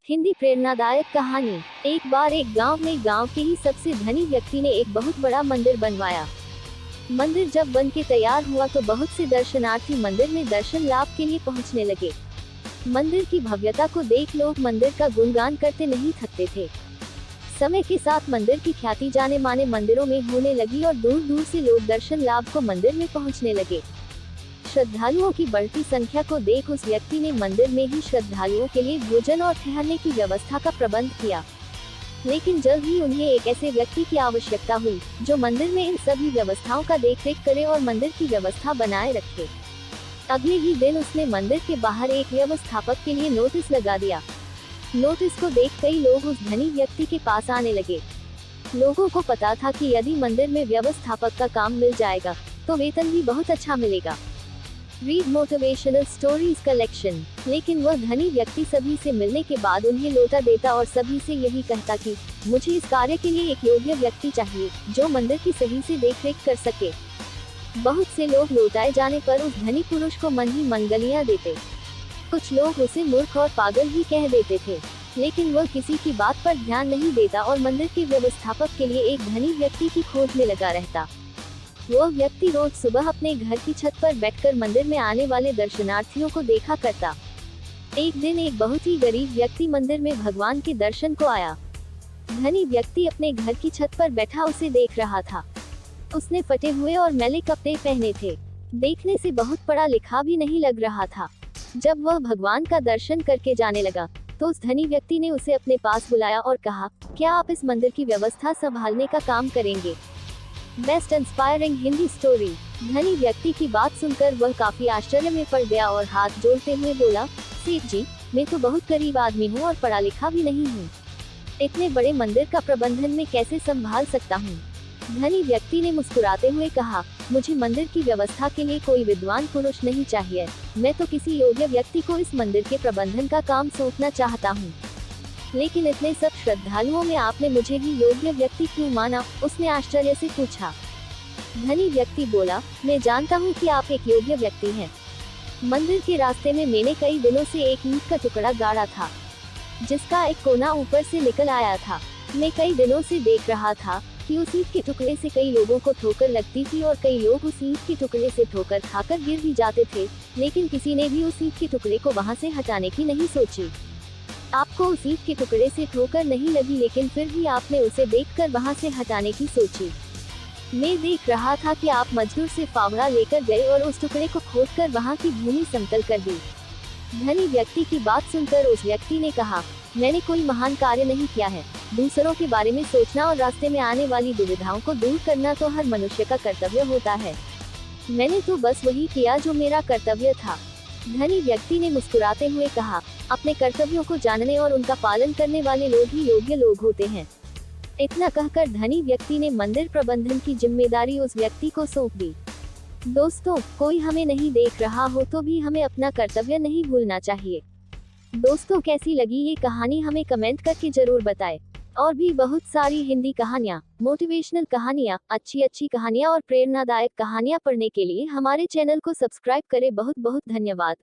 हिंदी प्रेरणादायक कहानी। एक बार एक गांव में गांव के ही सबसे धनी व्यक्ति ने एक बहुत बड़ा मंदिर बनवाया। मंदिर जब बन के तैयार हुआ तो बहुत से दर्शनार्थी मंदिर में दर्शन लाभ के लिए पहुंचने लगे। मंदिर की भव्यता को देख लोग मंदिर का गुणगान करते नहीं थकते थे। समय के साथ मंदिर की ख्याति जाने माने मंदिरों में होने लगी और दूर दूर से लोग दर्शन लाभ को मंदिर में पहुंचने लगे। श्रद्धालुओं की बढ़ती संख्या को देख उस व्यक्ति ने मंदिर में ही श्रद्धालुओं के लिए भोजन और ठहरने की व्यवस्था का प्रबंध किया। लेकिन जल्द ही उन्हें एक ऐसे व्यक्ति की आवश्यकता हुई जो मंदिर में इन सभी व्यवस्थाओं का देखरेख करे और मंदिर की व्यवस्था बनाए रखे। अगले ही दिन उसने मंदिर के बाहर एक व्यवस्थापक के लिए नोटिस लगा दिया। नोटिस को देख कई लोग उस धनी व्यक्ति के पास आने लगे। लोगों को पता था कि यदि मंदिर में व्यवस्थापक का काम मिल जाएगा तो वेतन भी बहुत अच्छा मिलेगा। Read motivational stories collection. लेकिन वह धनी व्यक्ति सभी से मिलने के बाद उन्हें लौटा देता और सभी से यही कहता कि मुझे इस कार्य के लिए एक योग्य व्यक्ति चाहिए जो मंदिर की सही से देखरेख कर सके। बहुत से लोग लौटाए जाने पर उस धनी पुरुष को मन ही मन गालियां देते। कुछ लोग उसे मूर्ख और पागल ही कह देते थे, लेकिन वह किसी की बात पर ध्यान नहीं देता और मंदिर के व्यवस्थापक के लिए एक धनी व्यक्ति की खोज में लगा रहता। वह व्यक्ति रोज सुबह अपने घर की छत पर बैठकर मंदिर में आने वाले दर्शनार्थियों को देखा करता। एक दिन एक बहुत ही गरीब व्यक्ति मंदिर में भगवान के दर्शन को आया। धनी व्यक्ति अपने घर की छत पर बैठा उसे देख रहा था। उसने फटे हुए और मैले कपड़े पहने थे। देखने से बहुत पढ़ा लिखा भी नहीं लग रहा था। जब वह भगवान का दर्शन करके जाने लगा तो उस धनी व्यक्ति ने उसे अपने पास बुलाया और कहा, क्या आप इस मंदिर की व्यवस्था संभालने का काम करेंगे? Best inspiring Hindi story. धनी व्यक्ति की बात सुनकर वह काफी आश्चर्य में पड़ गया और हाथ जोड़ते हुए बोला, सेठ जी, मैं तो बहुत गरीब आदमी हूँ और पढ़ा लिखा भी नहीं हूँ। इतने बड़े मंदिर का प्रबंधन मैं कैसे संभाल सकता हूँ? धनी व्यक्ति ने मुस्कुराते हुए कहा, मुझे मंदिर की व्यवस्था के लिए कोई विद्वान पुरुष नहीं चाहिए। मैं तो किसी योग्य व्यक्ति को इस मंदिर के प्रबंधन का काम सौंपना चाहता हूँ। लेकिन इतने सब श्रद्धालुओं में आपने मुझे ही योग्य व्यक्ति क्यों माना? उसने आश्चर्य से पूछा। धनी व्यक्ति बोला, मैं जानता हूँ कि आप एक योग्य व्यक्ति हैं। मंदिर के रास्ते में मैंने कई दिनों से एक ईंट का टुकड़ा गाड़ा था जिसका एक कोना ऊपर से निकल आया था। मैं कई दिनों से देख रहा था कि उस ईंट के टुकड़े से कई लोगों को ठोकर लगती थी और कई लोग उस ईंट के टुकड़े से ठोकर खाकर गिर भी जाते थे, लेकिन किसी ने भी उस ईंट के टुकड़े को वहां से हटाने की नहीं सोची। आपको उस ईंट के टुकड़े से ठोकर नहीं लगी, लेकिन फिर भी आपने उसे देखकर वहां से हटाने की सोची। मैं देख रहा था कि आप मजदूर से फावड़ा लेकर गए और उस टुकड़े को खोदकर वहां की भूमि समतल कर दी। धनी व्यक्ति की बात सुनकर उस व्यक्ति ने कहा, मैंने कोई महान कार्य नहीं किया है। दूसरों के बारे में सोचना और रास्ते में आने वाली दुविधाओं को दूर करना तो हर मनुष्य का कर्तव्य होता है। मैंने तो बस वही किया जो मेरा कर्तव्य था। धनी व्यक्ति ने मुस्कुराते हुए कहा, अपने कर्तव्यों को जानने और उनका पालन करने वाले लोग ही योग्य लोग होते हैं। इतना कहकर धनी व्यक्ति ने मंदिर प्रबंधन की जिम्मेदारी उस व्यक्ति को सौंप दी। दोस्तों, कोई हमें नहीं देख रहा हो तो भी हमें अपना कर्तव्य नहीं भूलना चाहिए। दोस्तों, कैसी लगी ये कहानी हमें कमेंट करके जरूर बताएं। और भी बहुत सारी हिंदी कहानियाँ, मोटिवेशनल कहानियाँ, अच्छी कहानियाँ और प्रेरणादायक कहानियाँ पढ़ने के लिए हमारे चैनल को सब्सक्राइब करें। बहुत बहुत धन्यवाद।